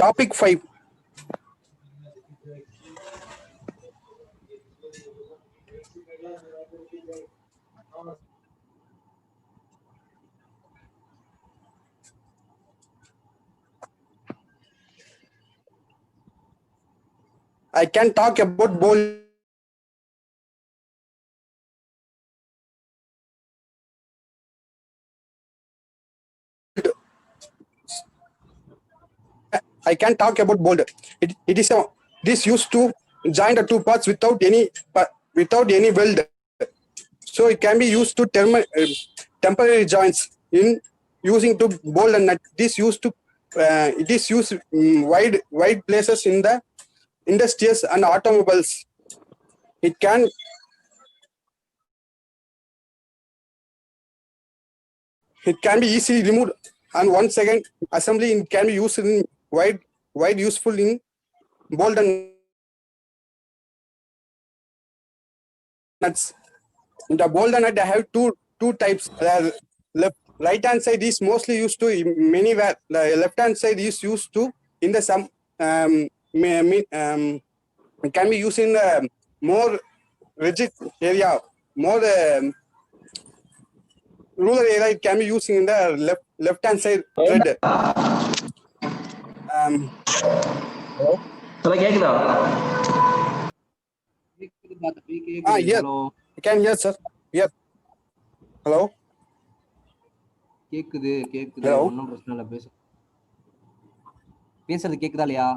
Topic 5. I can talk about bold. I can talk about bold. It is this used to join the two parts without any weld. So it can be used to temporary joints in using to bolt and nut. It is used wide places in the industries and automobiles. It can be easily removed, and once again assembly can be used in wide useful in bolt and nuts. In the bolt and nut, I have two types. Right hand side is mostly used to anywhere. The left hand side is used to in the some it can be used in more rigid area, more rural area. It can be used in the left hand side thread. கேக்குதா? Yes. I can hear, sir. Yes. Hello. கேக்குது. ஒன்றும் பிரச்சனை இல்லை, பேசுறது கேக்குதா இல்லையா?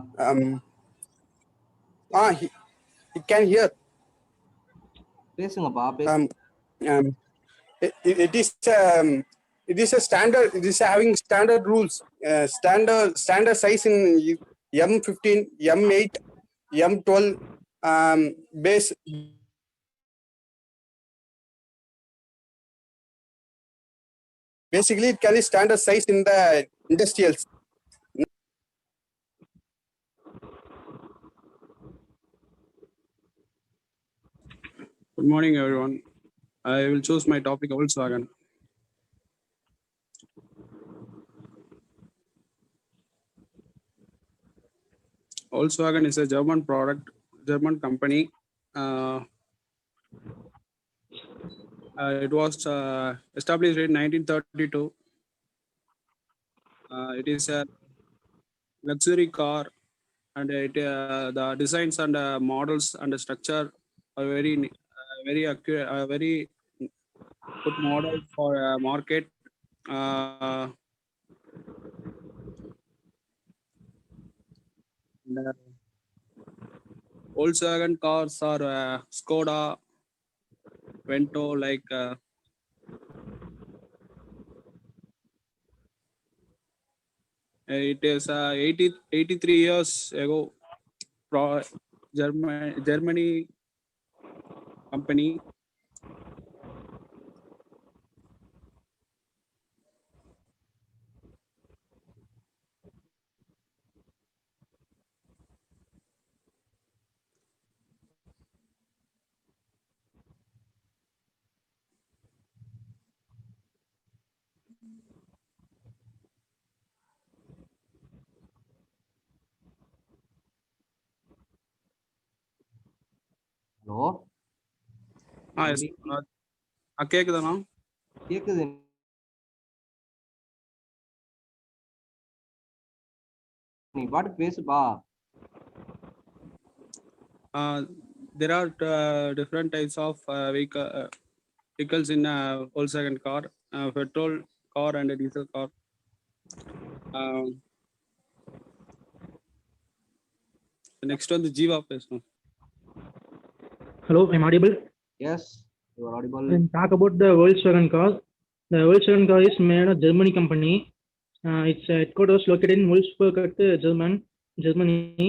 He can hear. பேசுங்கப்பா. It is a standard. It is having standard rules. Standard size in M15, M8, M12 base. Basically, it can be standard size in the industrials. Good morning, everyone. I will choose my topic Volkswagen. Volkswagen is a German German company. It was established in 1932. It is a luxury car, and the designs and models and the structure are very accurate, very good model for market. Volkswagen cars are Skoda, Vento, like it is 83 years ago. Germany company. Hello கேக்குதாண்ணா? கேக்குது. நீ பாட்டுக்கு பேசுப்பா. There are different types of vehicles in Volkswagen car, petrol car and a diesel car. Next one, the Jiva person. Hello, I'm audible. Yes, you are audible. And talk about the Volkswagen car. The Volkswagen car is made of Germany company. Its headquarters located in Wolfsburg, Germany.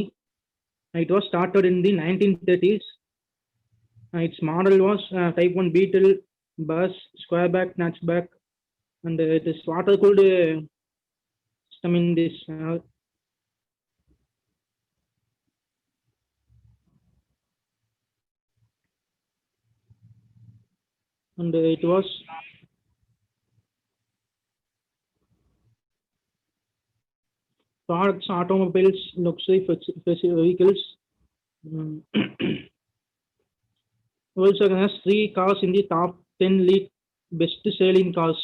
It was started in the 1930s. Its model was Type 1 Beetle, bus, squareback, hatchback, and it is water-cooled system in this. And it was products, automobiles, luxury vehicles. Volkswagen has 3 cars in the top 10 lead best-selling cars.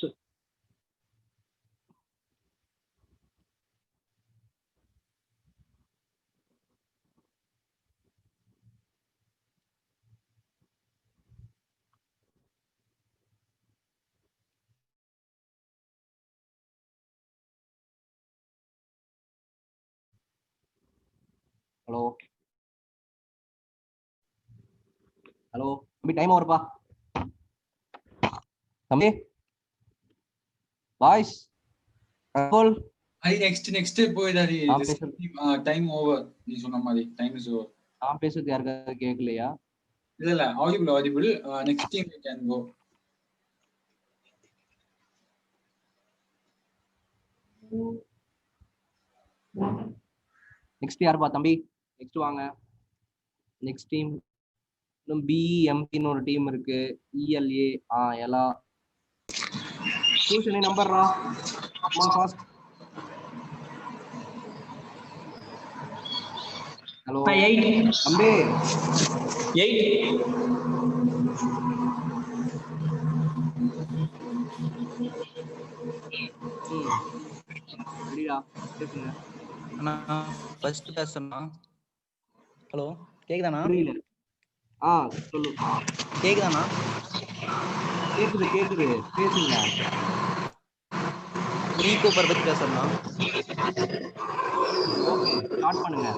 Hello hello தம்பி, time ஓவர்ப்பா. தம்பி boys next போயிடாரு. Time over. நீ சொன்ன மாதிரி time is over. நான் பேசுறது யாருக்காவது கேட்கலையா? இல்ல audible. Next team you can go. Next யாருப்பா தம்பி? நெக்ஸ்ட் வாங்க. நெக்ஸ்ட் டீம் இன்னும் பிஎம்டின்னு ஒரு டீம் இருக்கு. இஎல்ஏ எலா சூஸ் எனி நம்பர்ரா. Come on fast. ஹலோ 8 தம்பி 8 ரெடிடா பேசுங்க. அண்ணா ஃபர்ஸ்ட் பேசணும்னா. ஹலோ கேக்குதாண்ணா? புரியல. சொல்லு. கேக்குதாண்ணா? கேக்குது பேசுங்க. மினி கூப்பர் பத்தி பேசணும்னா. ஓகே, ஸ்டார்ட் பண்ணுங்க.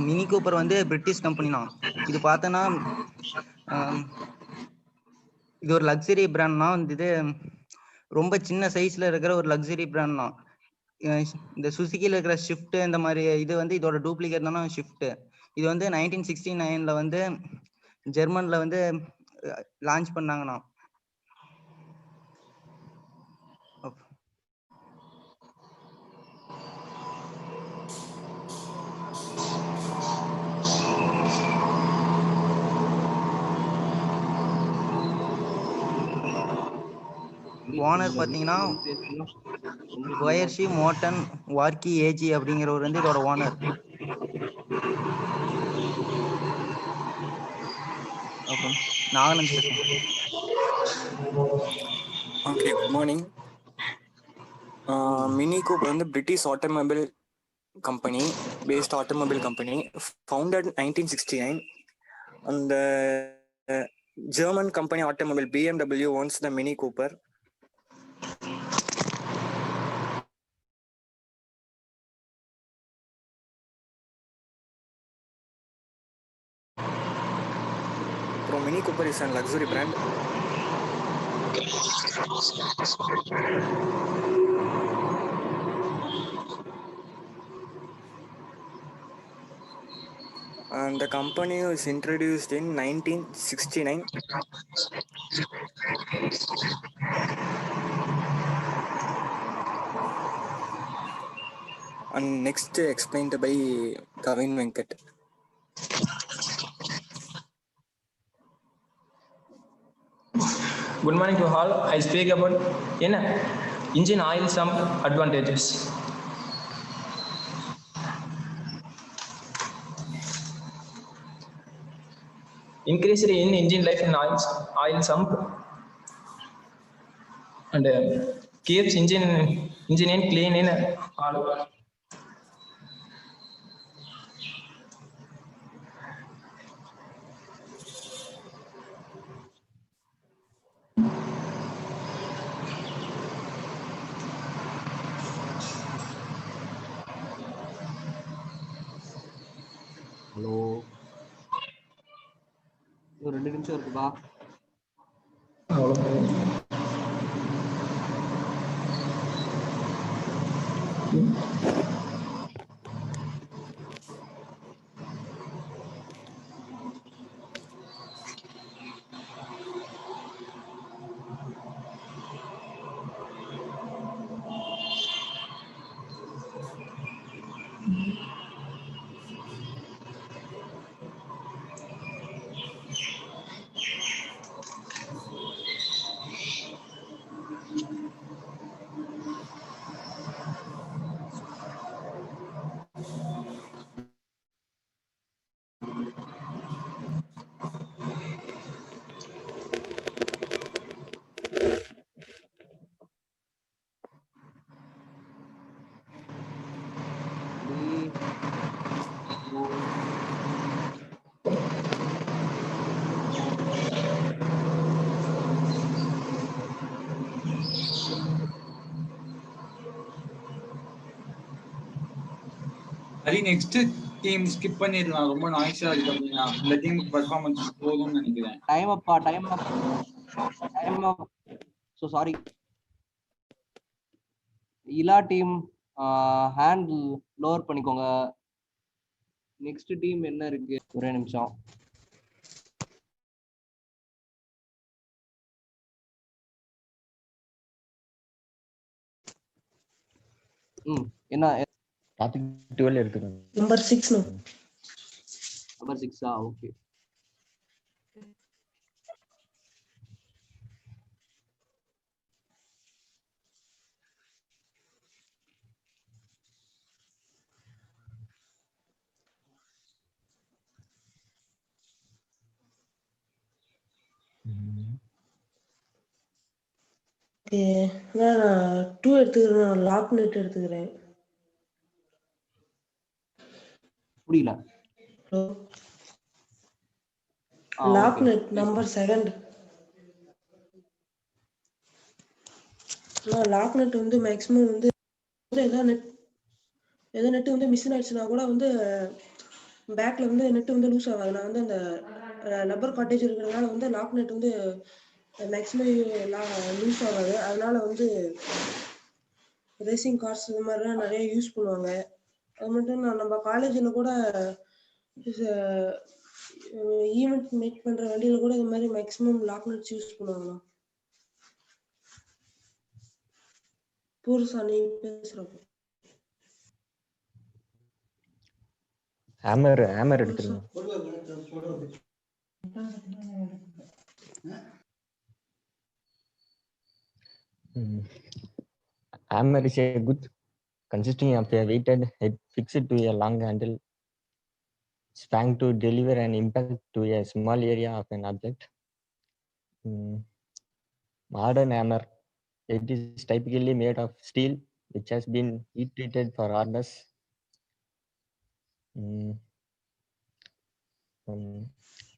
மினி கூப்பர் வந்து பிரிட்டிஷ் கம்பெனினா. இது பார்த்தோன்னா இது ஒரு லக்ஸரி பிராண்ட்னா. இது ரொம்ப சின்ன சைஸ்ல இருக்கிற ஒரு லக்ஸரி பிராண்ட்னா. இந்த சுசுகில இருக்கிற ஷிஃப்ட் இந்த மாதிரி இது வந்து இதோட டூப்ளிகேட் தானே ஷிஃப்ட். இது வந்து 1969 வந்து ஜெர்மன்ல வந்து லான்ச் பண்ணாங்கண்ணா. ஓனர் பார்த்தீங்கன்னா ஒயர்ஷி மோட்டன் வார்கி ஏஜி அப்படிங்கிறவர் வந்து இதோட ஓனர். நாகநந்த் பேசுறேன். Okay, good morning. Mini Cooper வந்து British automobile company, based automobile company, founded 1969. And the German company automobile BMW owns the Mini Cooper. Mini Cooper is a luxury brand. And the company was introduced in 1969. And next explained by Kavin Venkat. Good morning to all. I speak about engine oil sump advantages. Increased in engine life in oil sump and keeps engine in clean in all. Hello, ஒரு 2 நிமிஷம் இருக்குப்பா. Hari, next team skip பண்ணிடலாம், ரொம்ப நாய்ஸா இருக்கு அப்படின்னா. இந்த team performance போதும்னு நினைக்கிறேன். Time up. So sorry. இலா டீம் ஹேண்ட் லோவர் பண்ணிக்கோங்க. நெக்ஸ்ட் டீம் என்ன இருக்கு? ஒரே நிமிஷம். என்ன டாபிக் 12 எடுத்துக்கோங்க. நம்பர் 6. நம்பர் 6. ஓகே. நான் 2 எடுத்துக்கிறேன். லாக் நெட் எடுத்துக்கிறேன். புரியல. Log net number 7. Log net வந்து மேக்ஸிமம் வந்து ஏதோ நெட் வந்து மிஸ் ஆயிடுச்சுன்னா கூட வந்து பேக்ல வந்து நெட் வந்து லூஸ் ஆகாது. நான் வந்து அந்த லப்பர் காட்டேஜ் இருக்கிறதுனால வந்து லாக் நெட் வந்து மேக்ஸிமம் லூஸ் ஆகாது. அதனால வந்து ரேசிங் கார்ஸ் இது மாதிரிலாம் நிறைய யூஸ் பண்ணுவாங்க. அது மட்டும் நம்ம காலேஜில் கூட ஈவெண்ட் மேக் பண்ற வண்டியில கூட இந்த மாதிரி மேக்ஸிமம் லாக் நட்ஸ் யூஸ் பண்ணுவாங்களா? புதுசா நீ பேசுறப்போ ஹேமர் எடுத்துருங்க. Hammer is a good consisting of a weighted head fixed to a long handle span to deliver an impact to a small area of an object. Modern hammer, it is typically made of steel which has been heat treated for hardness.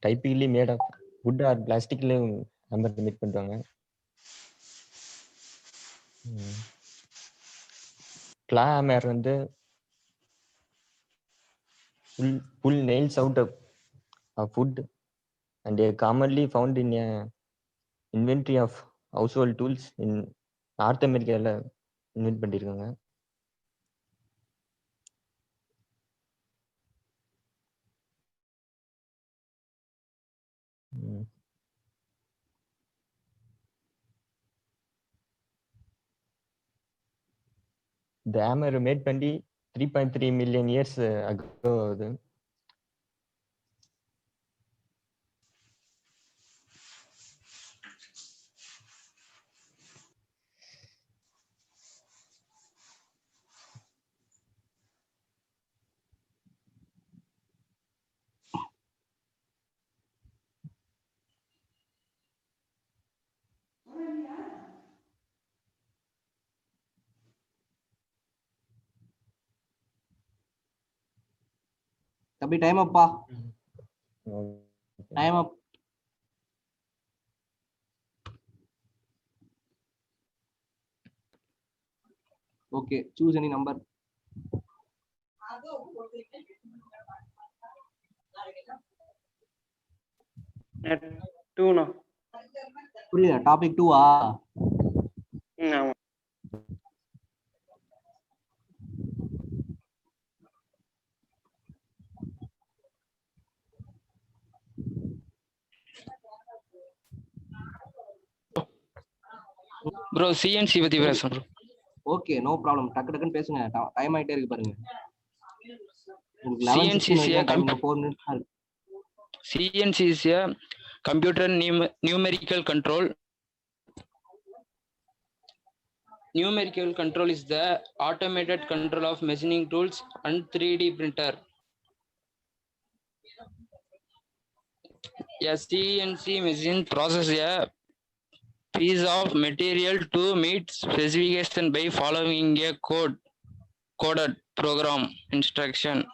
Typically made of wood or plastic hammer make பண்றாங்க. claw hammer வந்து pull nails out of wood and they are commonly found in a inventory of household tools in North America invent பண்ணிருக்காங்க. The hammer made பண்ணி 3.3 million years ago அது. தம்பி time அப்பா. Time அப். Okay, choose any number. புரியல, topic 2 ஆமா. Bro CNC பத்தி பேசணும் bro. Okay, no problem. டக்கு டக்குன்னு பேசுங்க. டைம் ஆயிட்டே இருக்கு பாருங்க. CNC is a CNC is a computer numerical control. Numerical control is the automated control of machining tools and 3D printer. A CNC machine processes a piece of material to meet specification by following a coded program instruction.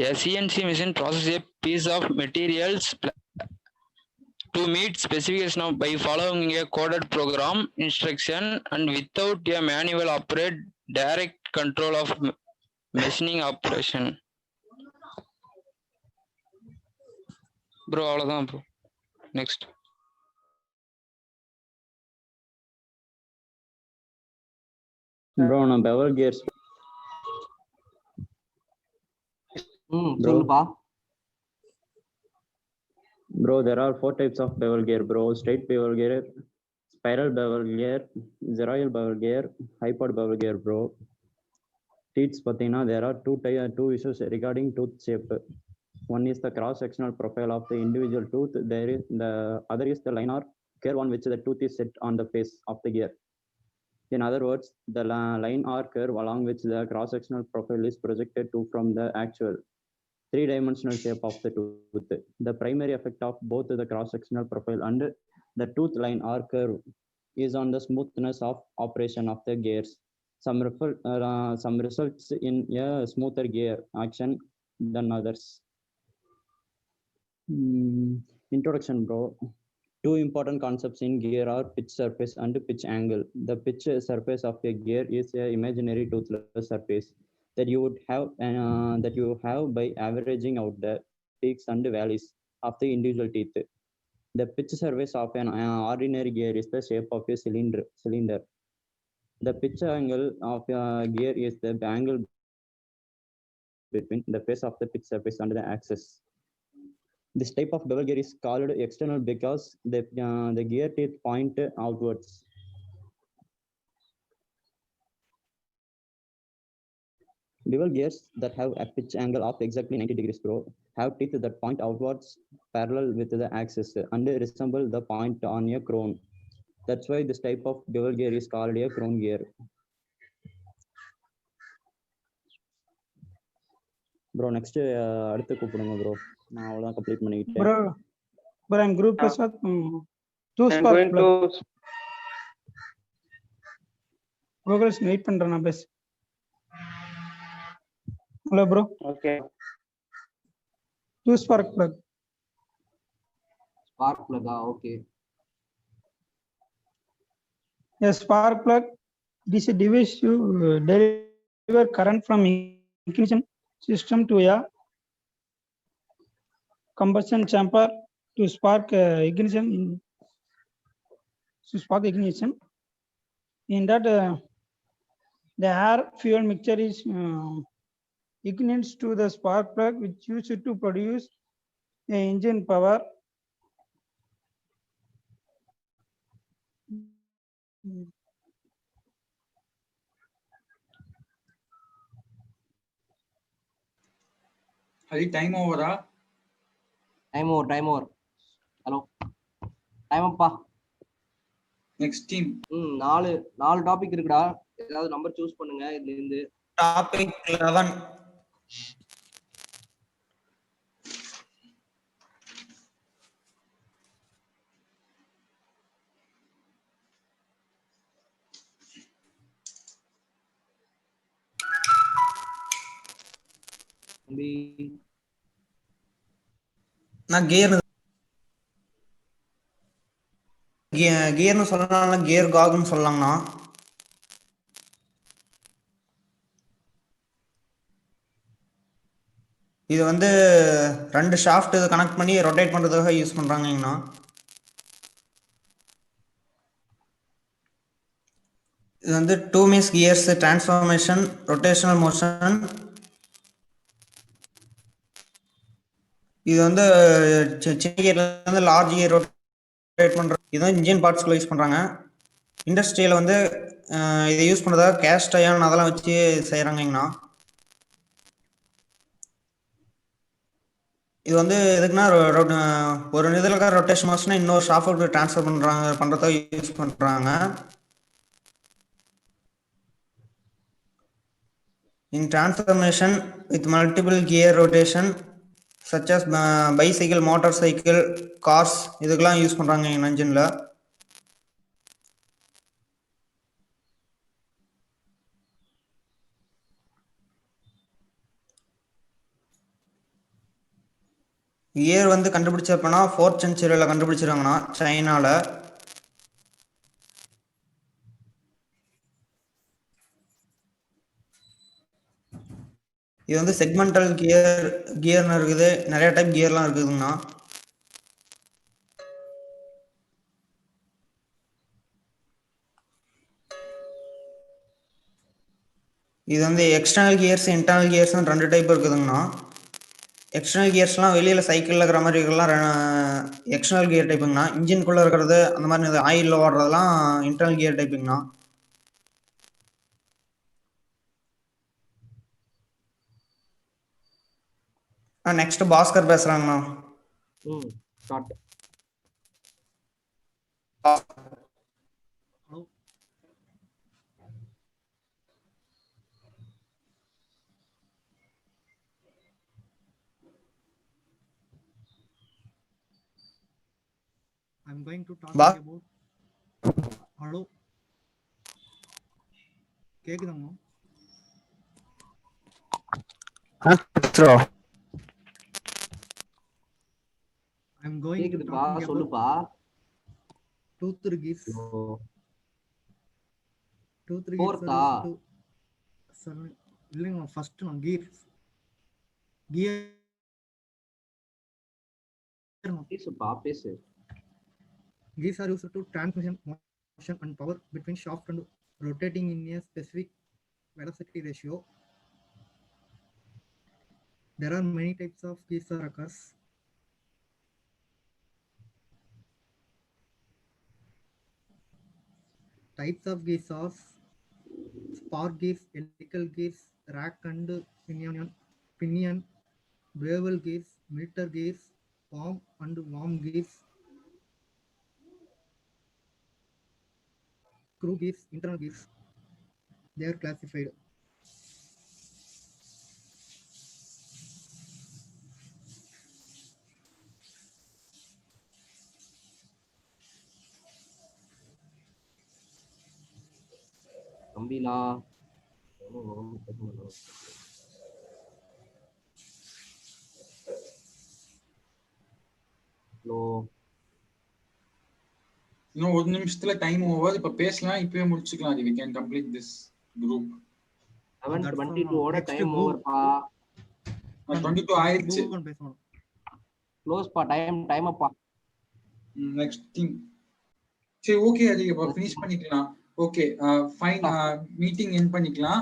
A CNC machine processes a piece of materials to meet specification by following a coded program instruction and without a manual operate direct control of machining operation. Bro, அவ்வளவுதான் bro. Next. Bro, நான் bevel gears. சொல்லுப்பா. Bro, there are 4 types of bevel gear, bro. Straight bevel gear, spiral bevel gear, zeroil bevel gear, hypod bevel gear, bro. Teeth pathina, there are two issues regarding tooth shape. One is the cross-sectional profile of the individual tooth. The other is the linear curve on which the tooth is set on the face of the gear. In other words, the line or curve along which the cross-sectional profile is projected to from the actual 3-dimensional shape of the tooth. The primary effect of both the cross-sectional profile and the tooth line or curve is on the smoothness of operation of the gears. Some results in a smoother gear action than others. Introduction, bro. Two important concepts in gear are pitch surface and pitch angle. The pitch surface of a gear is an imaginary toothless surface that you have by averaging out the peaks and valleys of the individual teeth. The pitch surface of an ordinary gear is the shape of a cylinder. The pitch angle of a gear is the angle between the face of the pitch surface and the axis. This type of bevel gear is called external because the gear teeth point outwards. Bevel gears that have a pitch angle of exactly 90 degrees have teeth that point outwards parallel with the axis and resemble the point on a crown. That's why this type of bevel gear is called a crown gear. Bro, next அடுத்து கூப்பிடுங்க bro. நான் அவ்வளவுதான் complete பண்ணிட்டேன். Bro, I'm Group Prasad. Two I'm spark going plug. to Google wait பண்றேன் நான் பேச. Hello bro. Okay. Two spark plug. Spark plug, okay. A spark plug, it is a device to deliver current from ignition system to a combustion chamber to spark ignition. In that, the air fuel mixture is ignites to the spark plug, which used to produce a engine power. Hari, time over. Time over. Hello. Time up. Next team. நாலு topic இருக்குடா. ஏதாவது number choose பண்ணுங்க இதுல இருந்து. Topic 11. நான் கியர்னு சொல்லலாம், gear காக்னு சொல்லலாம்னா. இது வந்து ரெண்டு ஷாஃப்ட் கனெக்ட் பண்ணி ரொட்டேட் பண்றதுக்காக யூஸ் பண்றாங்கண்ணா. இது வந்து 2 means gears, transformation, rotational motion. இது வந்து சின்ன கியர்ல இருந்து லார்ஜ் கியர் ரொட்டேட் பண்ற இது இன்ஜின் பார்ட்ஸ்க்குள்ள யூஸ் பண்றாங்க. இண்டஸ்ட்ரியில வந்து இதை யூஸ் பண்றதாக கேஸ்ட் அயர்ன் அதெல்லாம் வச்சு செய்யறாங்கண்ணா. இது வந்து எதுக்குன்னா ஒரு இதில் ரொட்டேஷன் மோஷனை இன்னொரு ஷாஃப்ட் ட்ரான்ஸ்ஃபர் பண்றதை யூஸ் பண்றாங்க. In transformation with multiple gear rotation such as bicycle, motorcycle, cars இதுக்கெல்லாம் யூஸ் பண்றாங்க இன்ஜின்ல. கியர் வந்து கண்டுபிடிச்சப்பனா 4th centuryல கண்டுபிடிச்சிருக்காங்கன்னா சைனால. இது வந்து செக்மெண்டல் கியர்னு இருக்குது, நிறைய டைப் கியர்லாம் இருக்குதுங்கண்ணா. இது வந்து எக்ஸ்டர்னல் கியர்ஸ், இன்டர்னல் கியர்ஸ்னு 2 டைப் இருக்குதுங்கண்ணா. எக்ஸ்டர்னல் கியர்ஸ்லாம் வெளியில் சைக்கிளில் இருக்கிற மாதிரி இருக்கலாம் எக்ஸ்டர்னல் கியர் டைப்புங்கண்ணா. இன்ஜின்குள்ளே இருக்கிறது அந்த மாதிரி ஆயிலில் ஓடுறதெல்லாம் இன்டர்னல் கியர் டைப்புங்கண்ணா. நெக்ஸ்ட் பாஸ்கர் பேசுறாங்கண்ணா. Start. I'm going to talk about hello கேக்குதாங்க? I'm going to talk about சொல்லுப்பா. 2 3 gears. 2 3 gears Fourth are used to இல்லைங்க ஃபர்ஸ்ட் நான் gears பேசு gears are used to transmission motion and power between shaft and rotating in a specific velocity ratio. There are many types of gears that occurs. Types of gears are spark gears, helical gears, rack and pinion, bevel gears, meter gears, worm and worm gears, screw gears, internal gears. They are classified. தம்பிலா hello இன்னும் 1 நிமிஷத்துல time over. இப்ப பேசலாம், இப்பவே முடிச்சுக்கலாம். we can complete this group. 7:22 ஓட time over பா. 22 ஆயிடுச்சு. க்ளோஸ் பா, டைம் அப்பா. Next thing. சரி ஓகே, அது இப்ப ஃபினிஷ் பண்ணிக்கலாம். ஓகே ஃபைன், மீட்டிங் எண்ட் பண்ணிக்கலாம்.